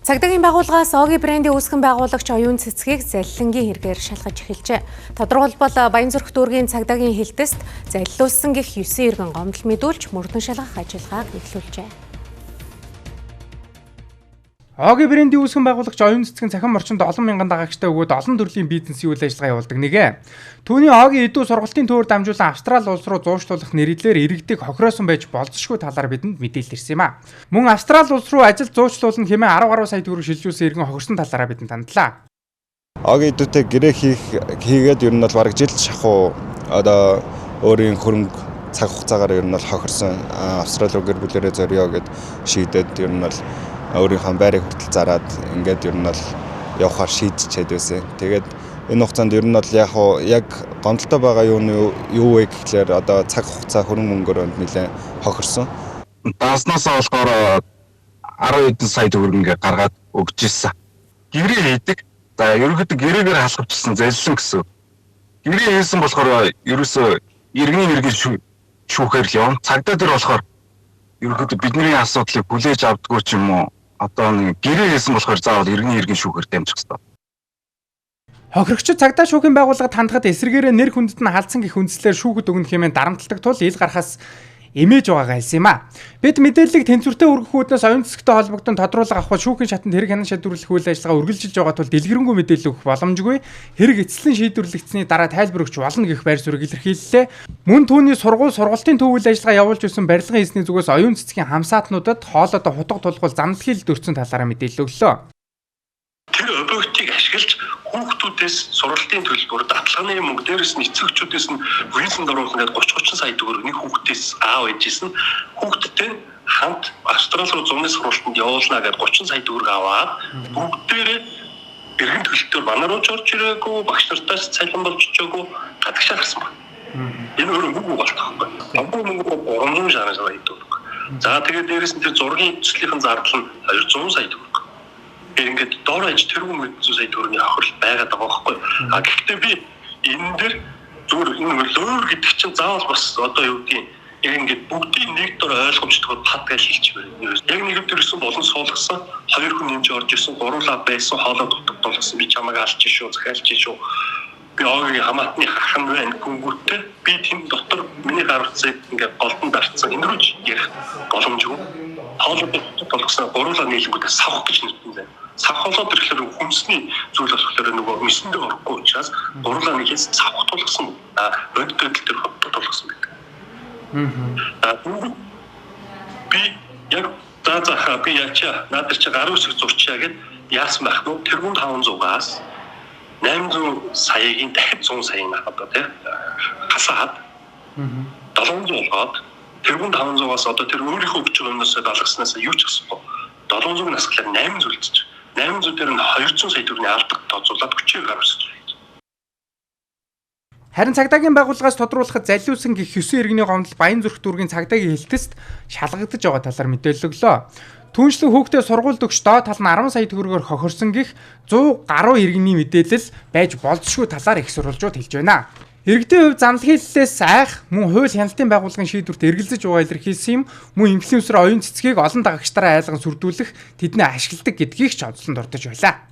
Цагдаагийн байгууллагаас Оги брендийн үүсгэн байгуулагч оюун цэцгийг залилангийн хэрэгээр шалгаж эхэлжээ. Тодорхойлбол Баянзүрх дүүргийн цагдаагийн хэлтэст залилуулсан гэх 9 иргэн гомдол мэдүүлж мөрдөн шалгах ажиллагааг эхлүүлжээ. Оги брендийн үүсгэн байгуулагч оюун цэцгийн цахим орчинд олон мянган дагагчтай өгөөд олон төрлийн бизнесийн үйл ажиллагаа явуулдаг нэгэ. Түүний Оги эдүү сургалтын төвөөр дамжуулан Австрали улс руу зуушлуулах нэрэлээр иргэдэг хохироосон байж болцсошгүй талаар бидэнд мэдээлэл ирсэн юм а. Мөн Австрали улс руу ажил зуучлуулна хэмээн 10 гаруй сая төгрөг шилжүүлсэн иргэн хохирсон талаараа бидэнд тандлаа. Оги эдүүтэй гэрээ хийгээд ер нь бол бараг жил шахуу одоо өөрийн хөрөнгө цаг хугацаагаар ер нь бол хохирсон Австрали руу гэр бүлэрээ зорио гэд шийдээд ер нь бол өөрийнхөө байрыг хүртэл зараад ингээд ер нь бол явахаар шийдчихэд байсан. Тэгээд энэ хугацаанд ер нь бол яг гомдолтой байгаа юу вэ гэхлээр одоо цаг хугацаа хөрөнгө мөнгөөр нэлээд хохирсон. Дааснасаа болохоор 10 сая төгрөг ингээд гаргаад өгч ирсэн. Гэрээ хийдэг. За ерөнхийдөө гэрээгээр халахвчсан залилсан гэсэн. Гэрээ хийсэн болохоор ерөөсөө иргэний хэрэгэл шүүхээр л явна. Цагдаа дээр болохоор ерөнхийдөө бидний асуудлыг хүлээж авдаггүй ч юм уу. Одоо нэг гэрээ хийсэн болохоор заавал иргэний иргэн шүүхээр дамжих хэрэгтэй. Хохирогчид цагдаа шүүхийн байгууллагад хандхад эсрэгээрээ нэр хүндэд нь халдсан гэх үндслээр шүүхэд өгнө хэмээн дарамтлагдаг тул ил гарахаас эмээж байгаагаа хэлсэн юм а. Бид мэдээллийг тэнцвэртэй өргөх үүднээс оюун цэцэгтэй холбогдсон тодруулга авах шүүхийн шатанд хэрэг хянан шийдвэрлэх үйл ажиллагаа үргэлжилж байгаа тул дэлгэрэнгүй мэдээлэл өгөх боломжгүй. Хэрэг эцэслэн шийдвэрлэгдсэний дараа тайлбар өгч болно гэх байр суурийг илэрхийллээ. Мөн түүний сургалтын төв үйл ажиллагаа явуулж байсан барилгын эзний зүгээс оюун цэцгийн хамсаатнуудад хоолойдоо хутга тулгуул замналхийлэлд өртсөн талаараа мэдээлэл өглөө. Тэр объектыг ашиглаж хүүхдүүдээс сургалтын төлбөр даатгалын мөнгө дээрээс нь эцэгчүүдээс нь визэнд оруулах гэдэг 30 сая төгрөг нэг хүүхдээс аав ээжсэн хүүхдтэй хамт Австрали руу зуны сургалтанд явуулна гэдэг 30 сая төгрөг аваад бүгдээрээ иргэн төлөлтөөр манай руу орж ирээгүй багш нартаас цалин болж чөөгүй гадагшаа гарсан байна. Энэ өөрөө мөнгө болтохгүй. Амбуу мөнгө 360 сая төгрөг. За тэгээд дээрээс нь тэр зургийн төслийн зардал нь 200 сая төгрөг. Ингээд доорож тэрүүн мэдсэн сая төгрөгийн хохирол байгаад байгаа байхгүй. А гэхдээ би энэ дээр зүгээр энэ лөөр гэдэг чинь заавал бас одоо юу гэдгийг яг ингээд бүгдийн нэг дор ойлгомжтойгоо пад гэж хэлчихвэр. Яг нэг төрсөн болон суулгасан, хоёр хүн нэмж орж ирсэн, гурлаа байсан, хоолой дутагдуулсан. Би чамайг алж шүү, захиалж шүү. Би Огийн хамаатны хахан байна гүнгүүтээ би тэнд дотор миний гарцыг ингээд голдон дарцсан энэрүүж ярих боломжгүй. Хоолой дутагдуулсан, гурлаа нийлэнгүүтээ савх гэж нэртэн. Савхолоо төрөлөөр хүмсний зүйл болохоор нөгөө мисэндээ орохгүй учраас гурлаа нэгээс савх тулгсан бодит байдал төр тулгсан байдаг. Би яг би ячаа надад чи гар үсэг зурчаа гэд яасан байх нь тэрүүн 500-аас 800 саягийн дахид 100 саяын одоо тий хасаад 700 болоод тэрүүн 500-аас одоо тэр өөрийнхөө өгч байгаа юмнаас далгаснаас юу ч асахгүй 700-ыг насглаар 8 зүйлч 800 дээр нь 200 сая төгрөгийн алдаг тооцоолоод 40 гаруй сая. Харин цагдаагийн байгууллагаас тодруулахад залилуулсан гэх 9 иргэний гомдол Баянзүрх дүүргийн цагдаагийн хэлтэст шалгагдаж байгаа талаар мэдээлэл өглөө. Түүнчлэн хүүхдээ сургуульд өгч доод тал нь 10 сая төгрөгөөр хохирсон гэх 100 гаруй иргэний мэдээлэл байж болзошгүй талаар их сурвалжууд хэлж байна. Иргэдийн хувьд замналхийллээс айх мөн хууль хяналтын байгууллагын шийдвэрт эргэлзэж байгаа илэрхийлсэн юм мөн инфлюенсер оюун цэцгийг олон дагагчдаараа айлган сүрдүүлэх тэдний ашигладаг гэдгийг ч онцлон дурдж байлаа.